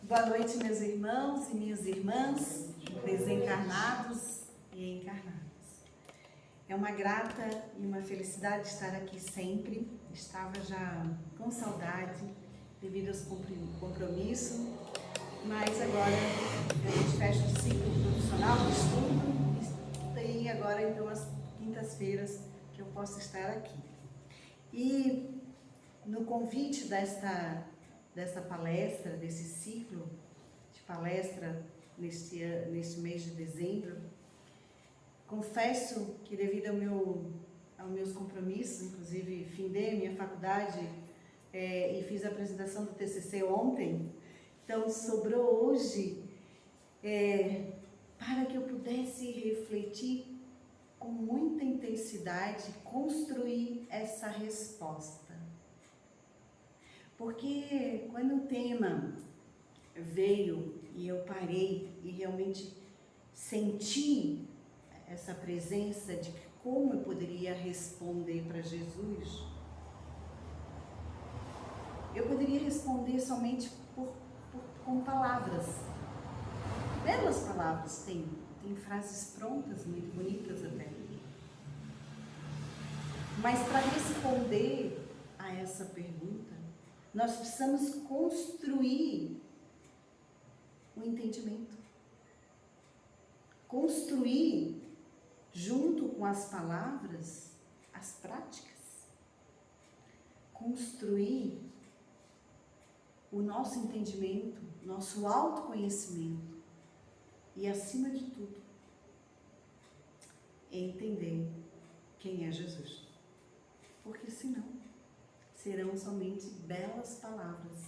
Boa noite, meus irmãos e minhas irmãs, desencarnados e encarnados. É uma grata e uma felicidade estar aqui sempre. Estava já com saudade devido aos compromissos, mas agora a gente fecha o ciclo profissional de estudo e agora então as quintas-feiras que eu posso estar aqui. E no convite dessa palestra, desse ciclo de palestra neste mês de dezembro, confesso que devido aos meus compromissos, inclusive findei minha faculdade e fiz a apresentação do TCC ontem, então sobrou hoje para que eu pudesse refletir com muita intensidade, construir essa resposta. Porque quando o tema veio e eu parei e realmente senti essa presença de como eu poderia responder para Jesus, eu poderia responder somente com palavras, belas palavras, tem frases prontas, muito bonitas até. Mas para responder a essa pergunta, nós precisamos construir o entendimento. Construir, junto com as palavras, as práticas. Construir o nosso entendimento, nosso autoconhecimento. E, acima de tudo, entender quem é Jesus. Porque, senão, serão somente belas palavras,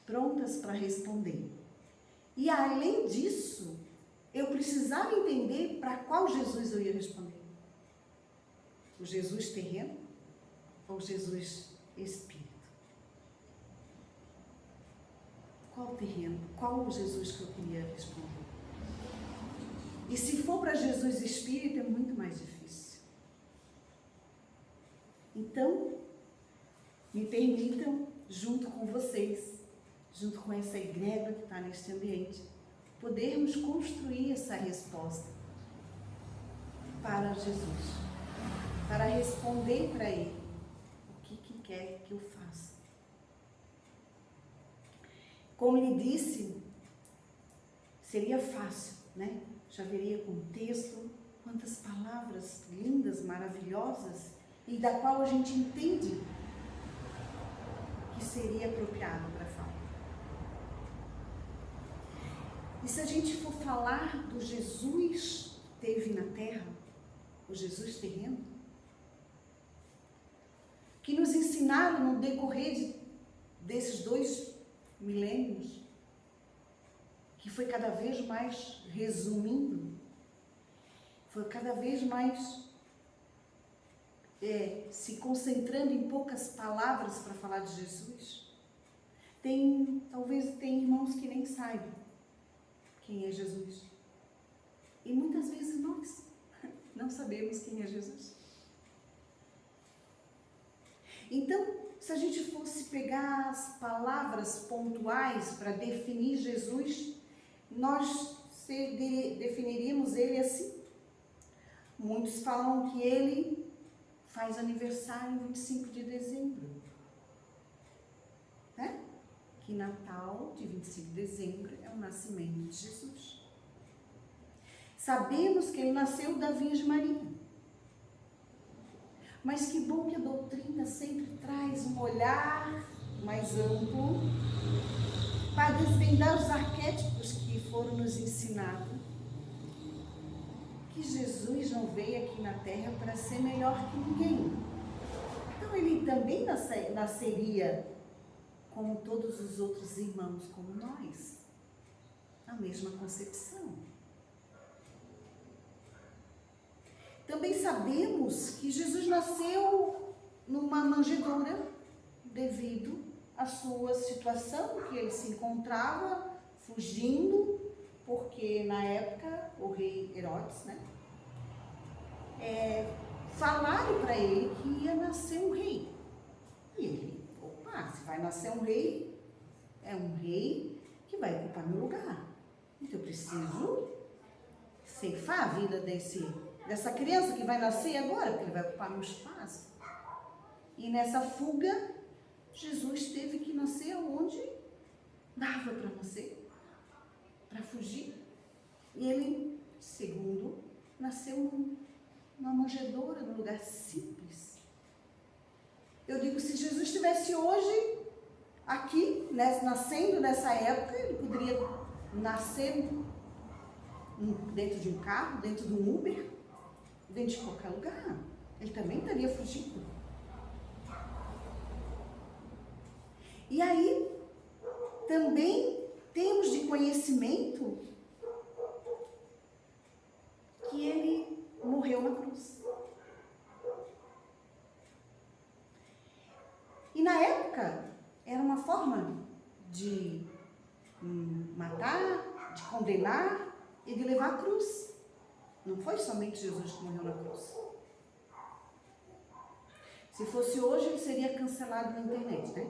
prontas para responder. E além disso, eu precisava entender para qual Jesus eu ia responder. O Jesus terreno ou o Jesus espírito? Qual terreno? Qual o Jesus que eu queria responder? E se for para Jesus espírito, é muito mais difícil. Então, me permitam, junto com vocês, junto com essa egrégora que está neste ambiente, podermos construir essa resposta para Jesus, para responder para Ele o que quer que eu faça. Como lhe disse, seria fácil, né? Já veria com texto, quantas palavras lindas, maravilhosas, e da qual a gente entende que seria apropriado para falar. E se a gente for falar do Jesus que teve na Terra, o Jesus terreno, que nos ensinaram no decorrer desses 2 milênios, que foi cada vez mais resumindo, foi cada vez mais se concentrando em poucas palavras para falar de Jesus. Talvez tem irmãos que nem saibam quem é Jesus. E muitas vezes nós não sabemos quem é Jesus. Então, se a gente fosse pegar as palavras pontuais para definir Jesus, nós definiríamos ele assim. Muitos falam que ele faz aniversário em 25 de dezembro. Né? Que Natal de 25 de dezembro é o nascimento de Jesus. Sabemos que ele nasceu da Virgem Maria. Mas que bom que a doutrina sempre traz um olhar mais amplo para desvendar os arquétipos que foram nos ensinados. Que Jesus não veio aqui na Terra para ser melhor que ninguém. Então ele também nasceria como todos os outros irmãos, como nós, na mesma concepção. Também sabemos que Jesus nasceu numa manjedoura devido à sua situação, que ele se encontrava fugindo, porque na época o rei Herodes, né, falaram para ele que ia nascer um rei. E ele, se vai nascer um rei, é um rei que vai ocupar meu lugar. Então eu preciso ceifar a vida dessa criança que vai nascer agora, porque ele vai ocupar meu espaço. E nessa fuga, Jesus teve que nascer onde dava para nascer, para fugir. E ele, segundo, nasceu numa manjedoura, num lugar simples. Eu digo, se Jesus estivesse hoje aqui, nascendo nessa época, ele poderia nascer dentro de um carro, dentro de um Uber, dentro de qualquer lugar. Ele também estaria fugindo. E aí, também temos de conhecimento que ele morreu na cruz. E na época, era uma forma de matar, de condenar e de levar a cruz. Não foi somente Jesus que morreu na cruz. Se fosse hoje, ele seria cancelado na internet, né?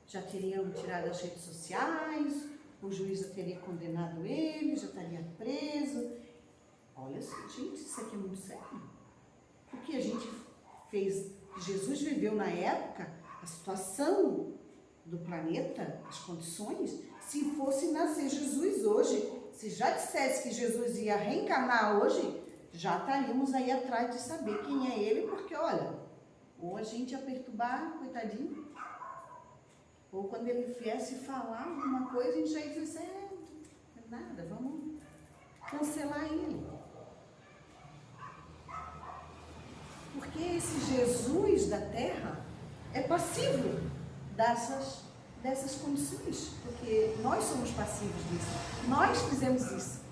Já teriam tirado as redes sociais, o juiz já teria condenado ele, já estaria preso. Olha, gente, isso aqui é muito sério. O que a gente fez, Jesus viveu na época, a situação do planeta, as condições, se fosse nascer Jesus hoje, se já dissesse que Jesus ia reencarnar hoje, já estaríamos aí atrás de saber quem é ele, porque olha, ou a gente ia perturbar, coitadinho, ou quando ele viesse falar alguma coisa, a gente já ia dizer, não é nada, vamos cancelar ele. Porque esse Jesus da Terra é passivo dessas condições, porque nós somos passivos disso, nós fizemos isso,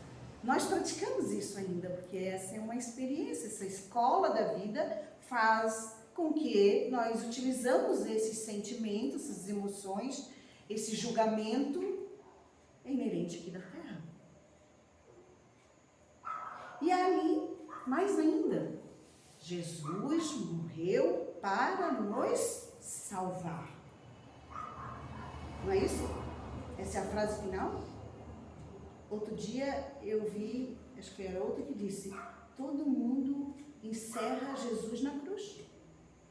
nós praticamos isso ainda, porque essa é uma experiência, essa escola da vida faz com que nós utilizamos esses sentimentos, essas emoções, esse julgamento inerente aqui da Terra. E ali, mais ainda, Jesus morreu para nos salvar. Não é isso? Essa é a frase final? Outro dia eu vi, acho que era outra que disse, todo mundo encerra Jesus na cruz.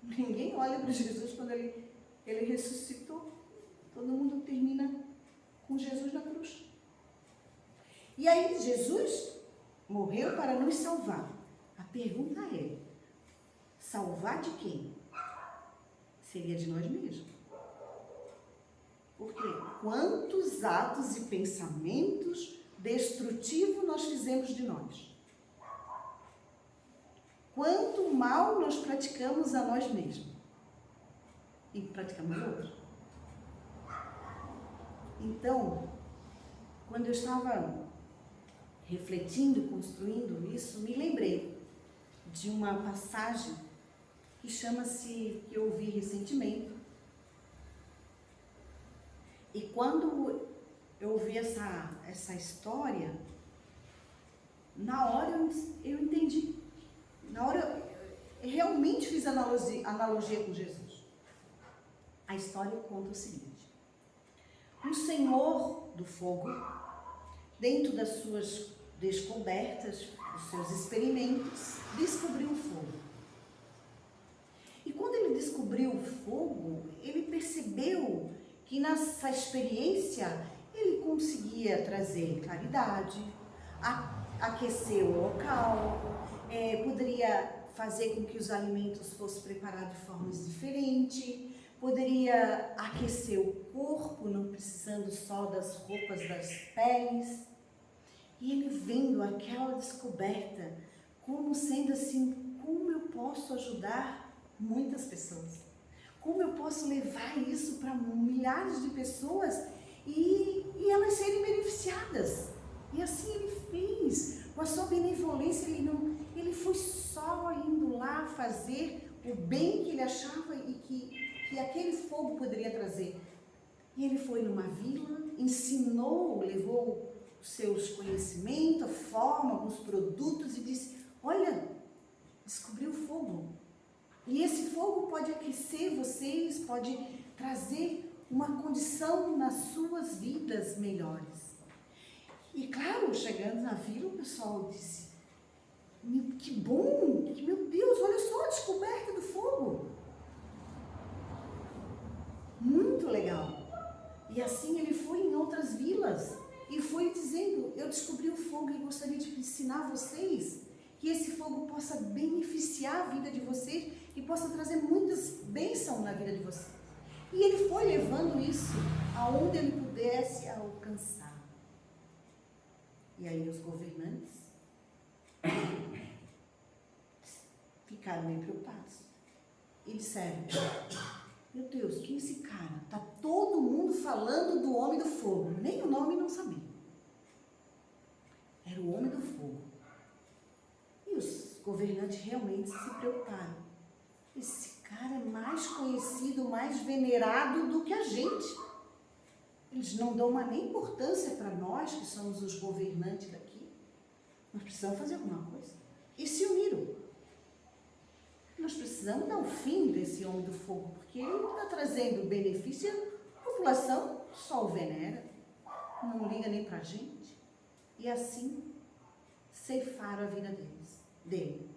Ninguém olha para Jesus quando ele ressuscitou. Todo mundo termina com Jesus na cruz. E aí Jesus morreu para nos salvar. A pergunta é, salvar de quem? Seria de nós mesmos. Porque quantos atos e pensamentos destrutivos nós fizemos de nós? Quanto mal nós praticamos a nós mesmos? E praticamos a outros. Então, quando eu estava refletindo, construindo isso, me lembrei de uma passagem que chama-se, que eu ouvi recentemente. E quando eu ouvi essa história, na hora eu entendi. Na hora eu realmente fiz analogia com Jesus. A história conta o seguinte. Um senhor do fogo, dentro das suas descobertas, dos seus experimentos, descobriu o fogo. E quando ele descobriu o fogo, ele percebeu que nessa experiência ele conseguia trazer claridade, aquecer o local, poderia fazer com que os alimentos fossem preparados de formas diferentes, poderia aquecer o corpo, não precisando só das roupas, das peles. E ele vendo aquela descoberta como sendo assim, como eu posso ajudar muitas pessoas? Como eu posso levar isso para milhares de pessoas e elas serem beneficiadas? E assim ele fez, com a sua benevolência, ele foi só indo lá fazer o bem que ele achava e que aquele fogo poderia trazer. E ele foi numa vila, ensinou, levou os seus conhecimentos, a forma, alguns produtos e disse, olha, descobri o fogo. E esse fogo pode aquecer vocês, pode trazer uma condição nas suas vidas melhores. E claro, chegando na vila, o pessoal disse, que bom, meu Deus, olha só a descoberta do fogo. Muito legal. E assim ele foi em outras vilas e foi dizendo, eu descobri o fogo e gostaria de ensinar vocês que esse fogo possa beneficiar a vida de vocês e possa trazer muitas bênçãos na vida de vocês. E ele foi levando isso aonde ele pudesse alcançar. E aí os governantes ficaram meio preocupados e disseram, meu Deus, quem é esse cara? Está todo mundo falando do homem do fogo. Nem o nome não sabia. Era o homem do fogo. E os governantes realmente se preocuparam. Esse cara é mais conhecido, mais venerado do que a gente. Eles não dão uma nem importância para nós, que somos os governantes daqui. Nós precisamos fazer alguma coisa. E se uniram. Nós precisamos dar um fim desse homem do fogo, porque ele está trazendo benefício, a população só o venera, não liga nem para a gente. E assim, ceifaram a vida dele.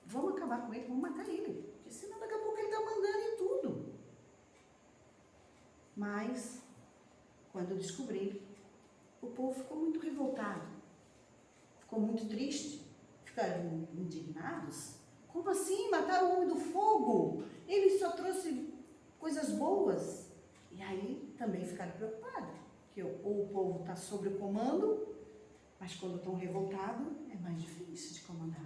Vamos acabar com ele, vamos matar ele, porque senão daqui a pouco ele está mandando em tudo. Mas, quando descobriram, o povo ficou muito revoltado, ficou muito triste, ficaram indignados. Como assim? Mataram o homem do fogo? Ele só trouxe coisas boas. E aí também ficaram preocupados, que ou o povo está sob o comando, mas quando estão revoltados é mais difícil de comandar.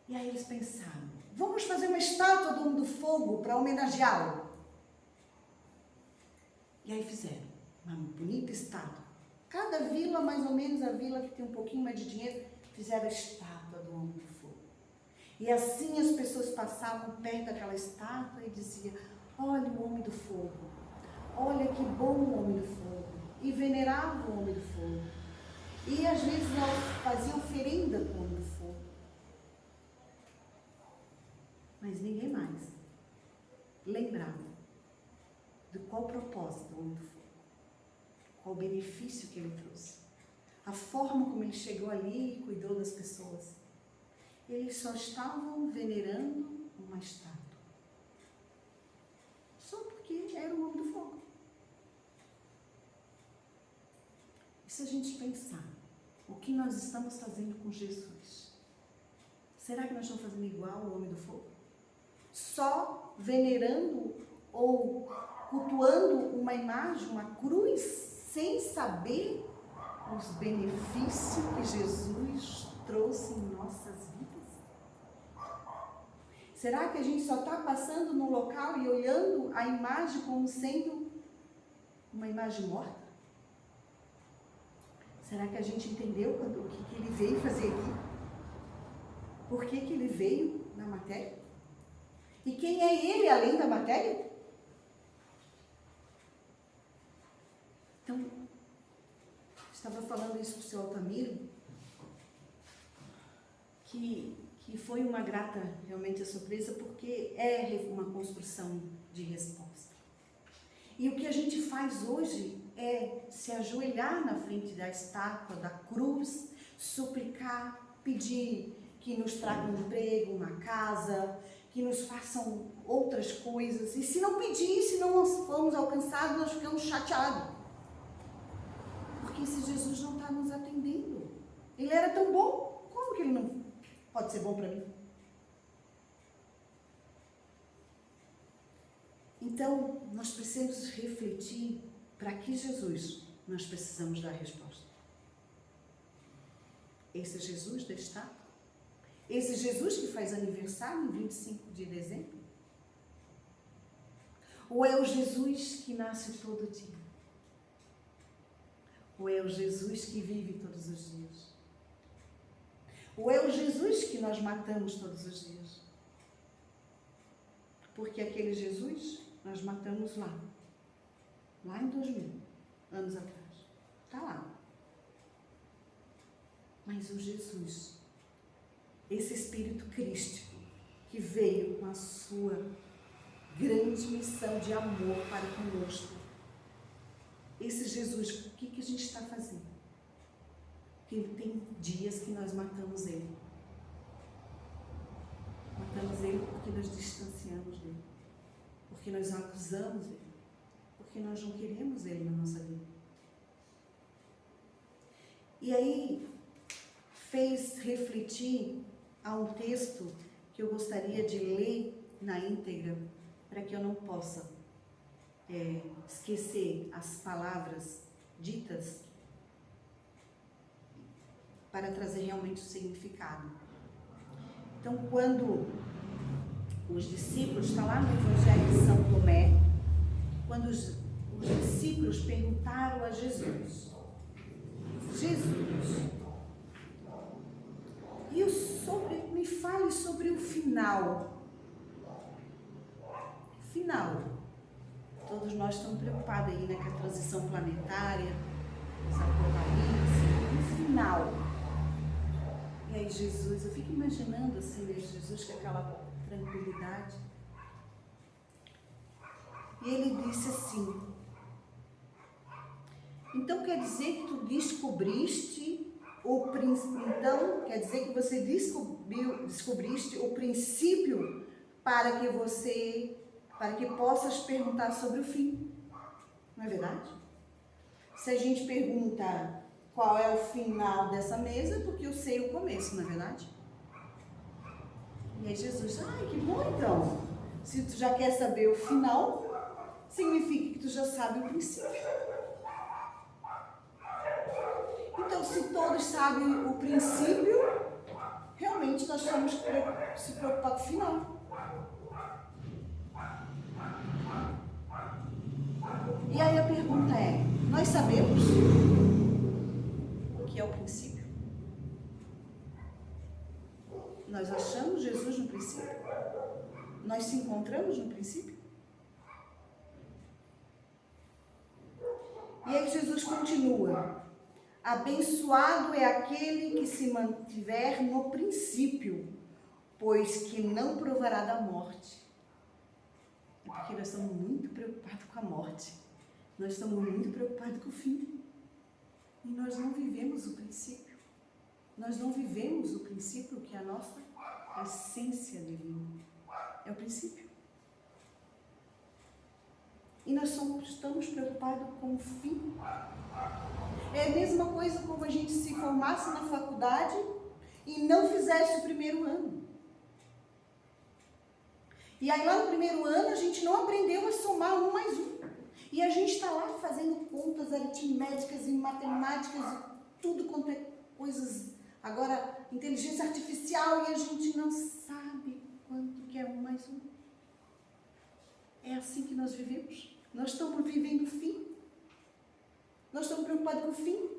E aí eles pensaram, vamos fazer uma estátua do homem do fogo para homenageá-lo. E aí fizeram uma bonita estátua. Cada vila, mais ou menos a vila que tem um pouquinho mais de dinheiro, fizeram a estátua do homem do fogo. E assim as pessoas passavam perto daquela estátua e diziam, olha o homem do fogo, olha que bom o homem do fogo. E veneravam o homem do fogo. E às vezes faziam oferenda para o homem do fogo. Mas ninguém mais lembrava de qual propósito do homem do fogo, qual o benefício que ele trouxe, a forma como ele chegou ali e cuidou das pessoas. Eles só estavam venerando uma estátua. Só porque era o homem do fogo. E se a gente pensar, o que nós estamos fazendo com Jesus? Será que nós estamos fazendo igual ao homem do fogo? Só venerando ou cultuando uma imagem, uma cruz, sem saber os benefícios que Jesus trouxe em nossas vidas? Será que a gente só está passando no local e olhando a imagem como sendo uma imagem morta? Será que a gente entendeu o que ele veio fazer aqui? Por que ele veio na matéria? E quem é ele além da matéria? Então, estava falando isso para o seu Altamiro, que foi uma grata realmente surpresa, porque é uma construção de resposta. E o que a gente faz hoje é se ajoelhar na frente da estátua, da cruz, suplicar, pedir que nos tragam um emprego, uma casa, que nos façam outras coisas. E se não pedir, se não formos alcançados, nós ficamos chateados. Porque esse Jesus não está nos atendendo. Ele era tão bom, como que ele não pode ser bom para mim? Então, nós precisamos refletir para que Jesus nós precisamos dar resposta. Esse Jesus da estátua? Esse Jesus que faz aniversário no 25 de dezembro? Ou é o Jesus que nasce todo dia? Ou é o Jesus que vive todos os dias? Ou é o Jesus que nós matamos todos os dias? Porque aquele Jesus nós matamos lá em 2000 anos atrás. Está lá. Mas o Jesus, esse Espírito Crístico, que veio com a sua grande missão de amor para conosco, esse Jesus, o que a gente está fazendo? Porque tem dias que nós matamos ele. Matamos ele porque nos distanciamos dele. Porque nós acusamos ele. Porque nós não queremos ele na nossa vida. E aí, fez refletir a um texto que eu gostaria de ler na íntegra, para que eu não possa esquecer as palavras ditas, para trazer realmente o significado. Então, quando os discípulos, está lá no Evangelho de São Tomé, quando os discípulos perguntaram a Jesus, me fale sobre o final. Todos nós estamos preocupados aí, né, com a transição planetária, os apocalipse, o final. E aí Jesus, eu fico imaginando assim, né, Jesus com aquela tranquilidade. E ele disse assim, então quer dizer que tu descobriste quer dizer que você descobriste o princípio para que possas perguntar sobre o fim. Não é verdade? Se a gente pergunta qual é o final dessa mesa, é porque eu sei o começo, não é verdade? E aí Jesus, que bom então. Se tu já quer saber o final, significa que tu já sabe o princípio. Então, se todos sabem o princípio, realmente nós temos que se preocupar com o final. E aí a pergunta é, nós sabemos o que é o princípio? Nós achamos Jesus no princípio? Nós se encontramos no princípio? E aí Jesus continua. Abençoado é aquele que se mantiver no princípio, pois que não provará da morte. É porque nós estamos muito preocupados com a morte. Nós estamos muito preocupados com o fim. E nós não vivemos o princípio. Nós não vivemos o princípio que é a nossa essência divina. É o princípio. E nós estamos preocupados com o fim. É a mesma coisa como a gente se formasse na faculdade e não fizesse o primeiro ano. E aí lá no primeiro ano a gente não aprendeu a somar 1 mais 1. E a gente está lá fazendo contas aritméticas e matemáticas e tudo quanto é coisas, agora inteligência artificial, e a gente não sabe quanto que é 1 mais 1. É assim que nós vivemos. Nós estamos vivendo o fim. Nós estamos preocupados com o fim.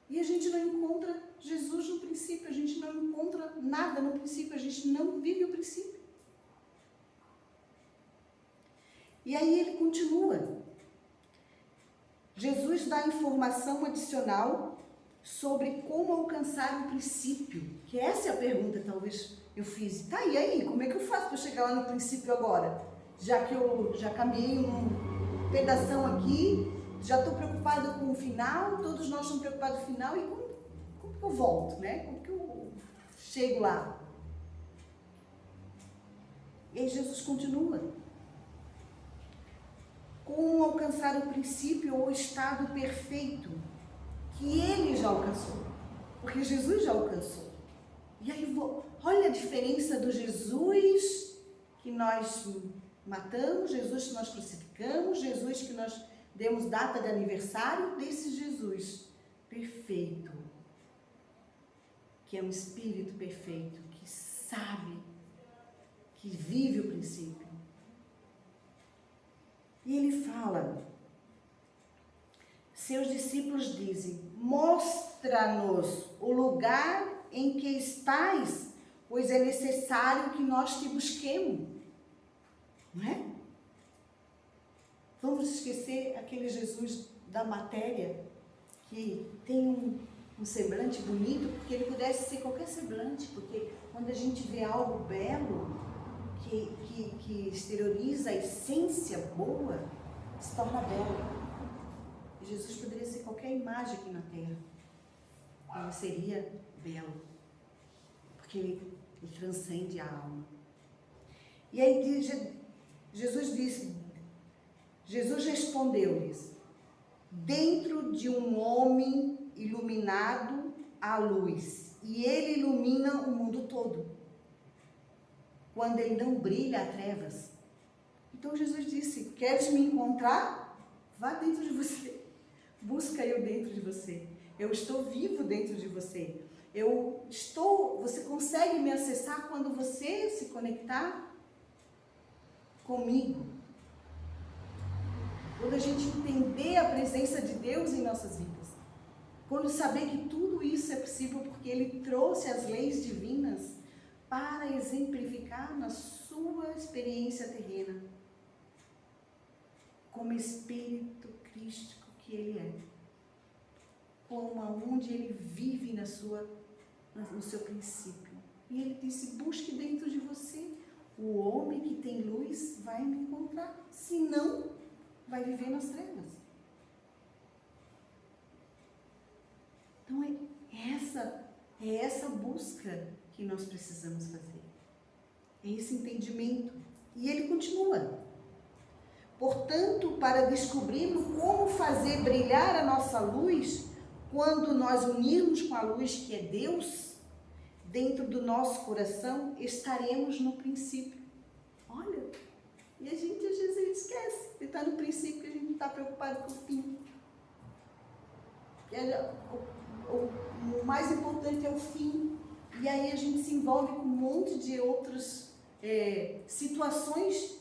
E a gente não encontra Jesus no princípio. A gente não encontra nada no princípio. A gente não vive o princípio. E aí ele continua. Jesus dá informação adicional sobre como alcançar o princípio. Que essa é a pergunta, talvez eu fiz. Tá, e aí? Como é que eu faço para chegar lá no princípio agora? Já que eu já caminhei um pedação aqui, já estou preocupada com o final, todos nós estamos preocupados com o final, e como que eu volto, né? Como que eu chego lá? E aí Jesus continua. Como alcançar o princípio ou o estado perfeito que ele já alcançou. Porque Jesus já alcançou. E aí, olha a diferença do Jesus que nós matamos, Jesus que nós crucificamos, Jesus que nós demos data de aniversário, desse Jesus perfeito, que é um espírito perfeito, que sabe, que vive o princípio. E ele fala, seus discípulos dizem, mostra-nos o lugar em que estás, pois é necessário que nós te busquemos. Não é? Vamos esquecer aquele Jesus da matéria, que tem um semblante bonito, porque ele pudesse ser qualquer semblante, porque quando a gente vê algo belo, que exterioriza a essência boa, se torna belo. qualquer imagem aqui na Terra. Ele seria belo, porque ele transcende a alma. E aí Jesus respondeu-lhes: dentro de um homem iluminado há luz, e ele ilumina o mundo todo. Quando ele não brilha, há trevas. Então Jesus disse: queres me encontrar? Vá dentro de você. Busca eu dentro de você. Eu estou vivo dentro de você. Você consegue me acessar quando você se conectar comigo. Quando a gente entender a presença de Deus em nossas vidas. Quando saber que tudo isso é possível porque Ele trouxe as leis divinas para exemplificar na sua experiência terrena, como Espírito Crístico que Ele é, como aonde Ele vive no seu princípio. E Ele disse: busque dentro de você. O homem que tem luz vai me encontrar, senão vai viver nas trevas. Então é essa busca que nós precisamos fazer. É esse entendimento. E ele continua: portanto, para descobrirmos como fazer brilhar a nossa luz, quando nós unirmos com a luz que é Deus, dentro do nosso coração, estaremos no princípio. Olha, e a gente às vezes esquece. Ele está no princípio, a gente não está preocupado com o fim. O mais importante é o fim. E aí a gente se envolve com um monte de outras situações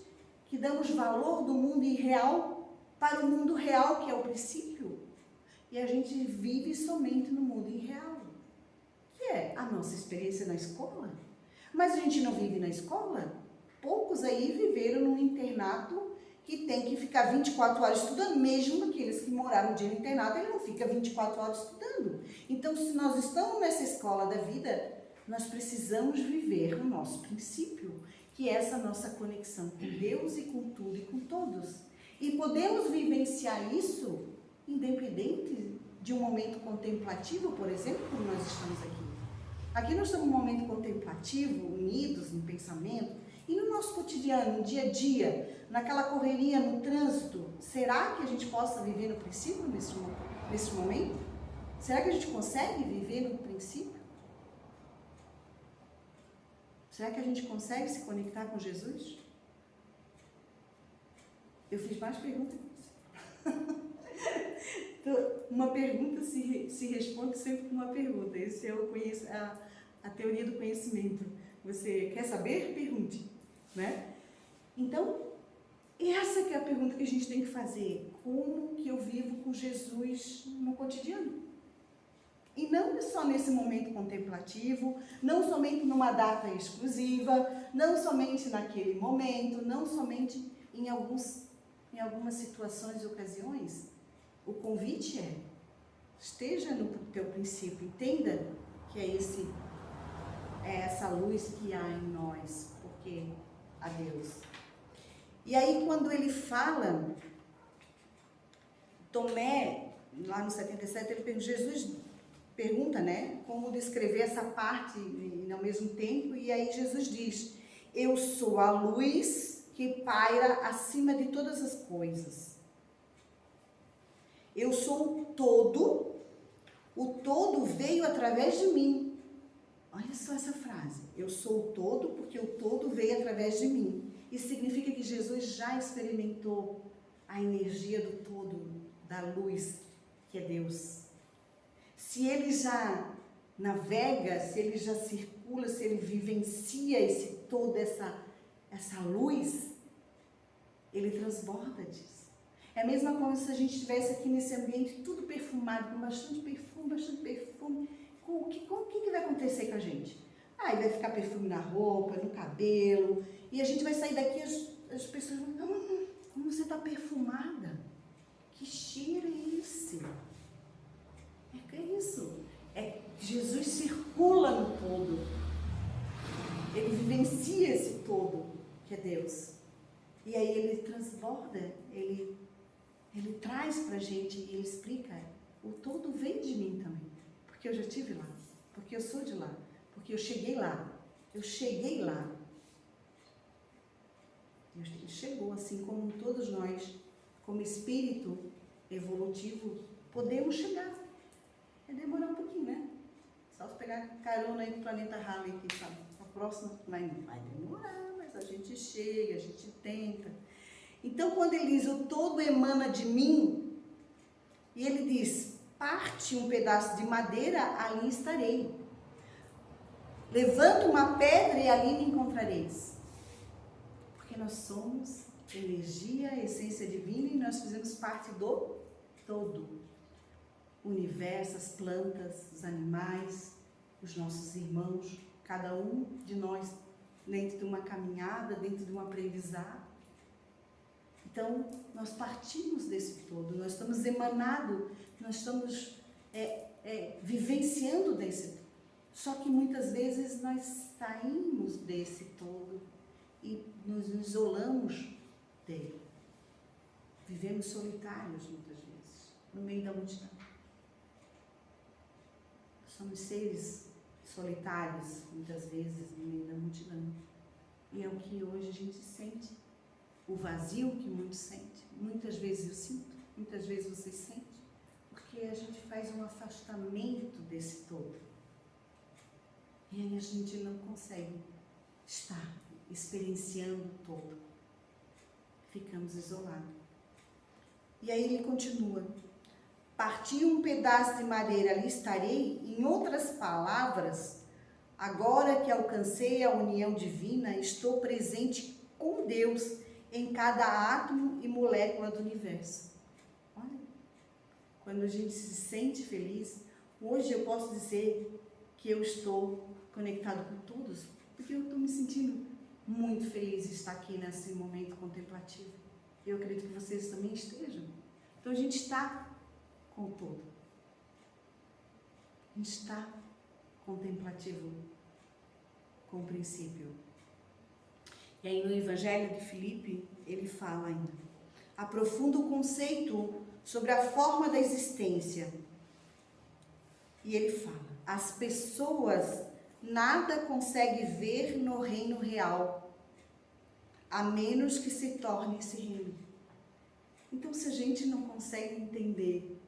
que damos valor do mundo irreal para o mundo real, que é o princípio. E a gente vive somente no mundo irreal, que é a nossa experiência na escola. Mas a gente não vive na escola. Poucos aí viveram num internato que tem que ficar 24 horas estudando, mesmo aqueles que moraram no dia no internato, ele não fica 24 horas estudando. Então, se nós estamos nessa escola da vida, nós precisamos viver o nosso princípio, que é essa nossa conexão com Deus e com tudo e com todos. E podemos vivenciar isso independente de um momento contemplativo, por exemplo, como nós estamos aqui. Aqui nós estamos num momento contemplativo, unidos no pensamento, e no nosso cotidiano, no dia a dia, naquela correria, no trânsito, será que a gente possa viver no princípio nesse momento? Será que a gente consegue viver no princípio? Será que a gente consegue se conectar com Jesus? Eu fiz mais perguntas que você. Então, uma pergunta se responde sempre com uma pergunta. Esse é a teoria do conhecimento. Você quer saber? Pergunte. Né? Então, essa que é a pergunta que a gente tem que fazer. Como que eu vivo com Jesus no cotidiano? E não só nesse momento contemplativo, não somente numa data exclusiva, não somente naquele momento, não somente em algumas situações e ocasiões. O convite é: esteja no teu princípio, entenda que é essa luz que há em nós, porque há Deus. E aí quando ele fala, Tomé, lá no 77, Jesus pergunta, né, como descrever essa parte e ao mesmo tempo, e aí Jesus diz: eu sou a luz que paira acima de todas as coisas. Eu sou o todo veio através de mim. Olha só essa frase: eu sou o todo porque o todo veio através de mim. Isso significa que Jesus já experimentou a energia do todo, da luz, que é Deus. Se ele já navega, se ele já circula, se ele vivencia esse todo, essa luz, ele transborda disso. É a mesma coisa se a gente estivesse aqui nesse ambiente tudo perfumado, com bastante perfume. O que vai acontecer com a gente? Aí vai ficar perfume na roupa, no cabelo, e a gente vai sair daqui, as pessoas vão dizer: como você está perfumada? Que cheiro é esse? É isso. Jesus circula no todo. Ele vivencia esse todo, que é Deus. E aí ele transborda, ele traz pra gente e ele explica o todo vem de mim também, porque eu já estive lá, porque eu sou de lá, porque eu cheguei lá. Eu cheguei lá. Ele chegou, assim como todos nós, como espírito evolutivo, podemos chegar. É demorar um pouquinho, né? Só se pegar carona aí pro planeta Halley, que sabe? A próxima vai demorar, mas a gente chega, a gente tenta. Então, quando ele diz, o todo emana de mim, e ele diz, parte um pedaço de madeira, ali estarei. Levanta uma pedra e ali me encontrareis. Porque nós somos energia, essência divina, e nós fazemos parte do todo. O universo, as plantas, os animais, os nossos irmãos, cada um de nós dentro de uma caminhada, dentro de um aprendizado. Então, nós partimos desse todo, nós estamos emanados, nós estamos vivenciando desse todo. Só que muitas vezes nós saímos desse todo e nos isolamos dele. Vivemos solitários muitas vezes, no meio da multidão. Somos seres solitários muitas vezes no meio da multidão. E é o que hoje a gente sente. O vazio que muitos sentem. Muitas vezes eu sinto, muitas vezes você sente, porque a gente faz um afastamento desse todo. E aí a gente não consegue estar experienciando o todo. Ficamos isolados. E aí ele continua. Parti um pedaço de madeira, ali estarei. Em outras palavras, agora que alcancei a união divina, estou presente com Deus em cada átomo e molécula do universo. Olha, quando a gente se sente feliz, hoje eu posso dizer que eu estou conectado com todos, porque eu estou me sentindo muito feliz de estar aqui nesse momento contemplativo. Eu acredito que vocês também estejam. Então a gente está com o todo. A gente está contemplativo com o princípio. E aí no Evangelho de Filipe, ele fala ainda, aprofunda o conceito sobre a forma da existência. E ele fala, as pessoas nada conseguem ver no reino real, a menos que se torne esse reino. Então, se a gente não consegue entender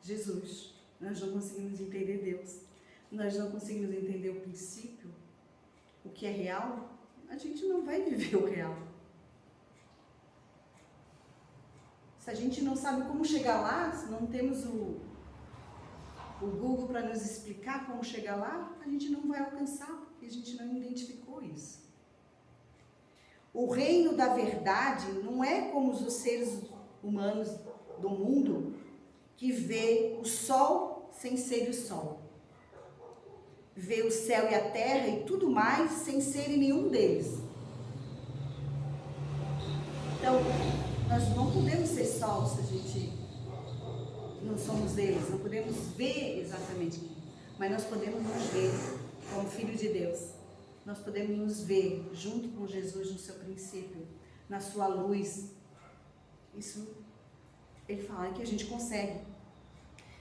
Jesus, nós não conseguimos entender Deus, nós não conseguimos entender o princípio, o que é real, a gente não vai viver o real. Se a gente não sabe como chegar lá, se não temos o Google para nos explicar como chegar lá, a gente não vai alcançar, porque a gente não identificou isso. O reino da verdade não é como os seres humanos do mundo que vê o sol sem ser o sol. Vê o céu e a terra e tudo mais sem serem nenhum deles. Então, nós não podemos ser sol se a gente não somos eles, não podemos ver exatamente quem, mas nós podemos nos ver como filho de Deus. Nós podemos nos ver junto com Jesus no seu princípio, na sua luz. Isso, ele fala que a gente consegue.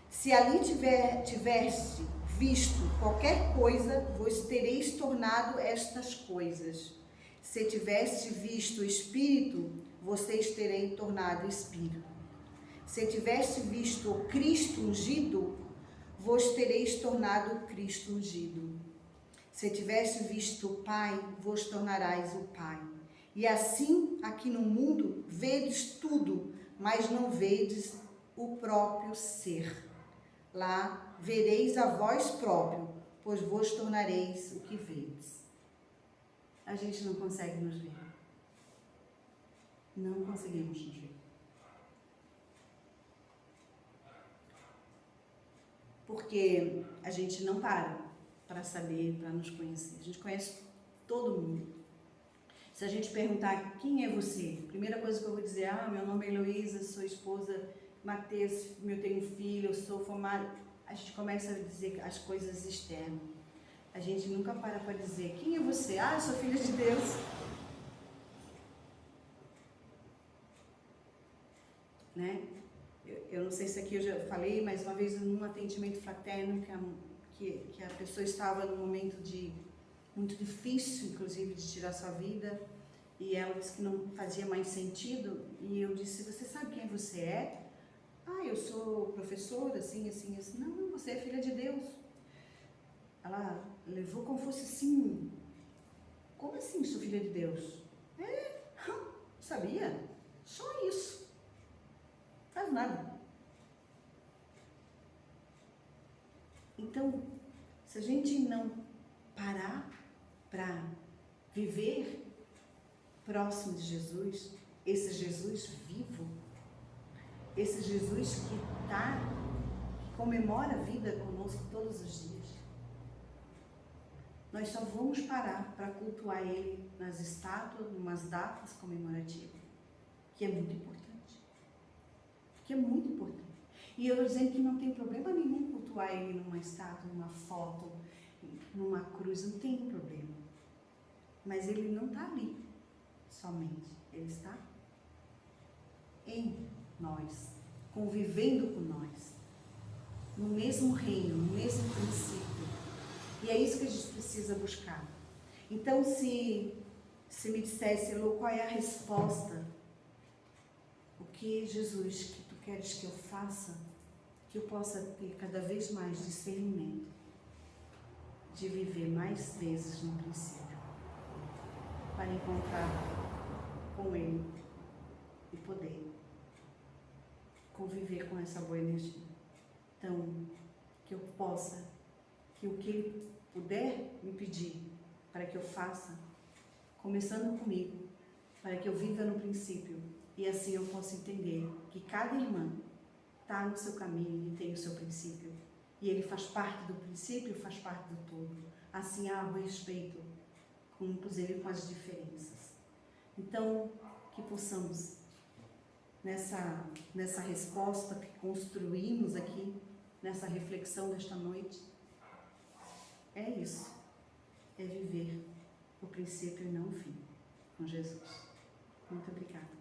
Se ali tiveste visto qualquer coisa, vos tereis tornado estas coisas. Se tiveste visto o Espírito, vocês terem tornado Espírito. Se tiveste visto o Cristo ungido, vos tereis tornado o Cristo ungido. Se tiveste visto o Pai, vos tornarás o Pai. E assim, aqui no mundo, vedes tudo, mas não vedes o próprio ser. Lá vereis a vós próprio, pois vos tornareis o que vedes. A gente não consegue nos ver. Não conseguimos nos ver. Porque a gente não para saber, para nos conhecer. A gente conhece todo mundo. Se a gente perguntar quem é você, a primeira coisa que eu vou dizer, meu nome é Heloísa, sou esposa Mateus, eu tenho um filho, eu sou formada. A gente começa a dizer as coisas externas. A gente nunca para dizer, quem é você? Eu sou filha de Deus. Né? eu não sei se aqui eu já falei, mas uma vez num atendimento fraterno que a pessoa estava num momento muito difícil, inclusive, de tirar sua vida, e ela disse que não fazia mais sentido, e eu disse, você sabe quem você é? Ah, eu sou professora, assim, assim, assim. Não, você é filha de Deus. Ela levou como fosse assim, como assim sou filha de Deus? Sabia? Só isso. Faz nada. Então, se a gente não parar para viver próximo de Jesus, esse Jesus vivo, esse Jesus que comemora a vida conosco todos os dias, nós só vamos parar para cultuar Ele nas estátuas, numas datas comemorativas, que é muito importante. Que é muito importante. E eu dizendo que não tem problema nenhum cultuar Ele numa estátua, numa foto, numa cruz, não tem problema. Mas Ele não está ali somente, Ele está em nós, convivendo com nós, no mesmo reino, no mesmo princípio. E é isso que a gente precisa buscar. Então, se me dissesse, Elô, qual é a resposta? O que, Jesus, que tu queres que eu faça? Que eu possa ter cada vez mais discernimento de viver mais vezes no princípio, para encontrar com Ele e poder conviver com essa boa energia. Então, que eu possa, que o que Ele puder me pedir para que eu faça, começando comigo, para que eu viva no princípio, e assim eu possa entender que cada irmã está no seu caminho e tem o seu princípio, e ele faz parte do princípio, faz parte do todo. Assim há o respeito, inclusive com as diferenças. Então, que possamos, nessa resposta que construímos aqui, nessa reflexão desta noite, é isso, é viver o princípio e não o fim, com Jesus. Muito obrigada.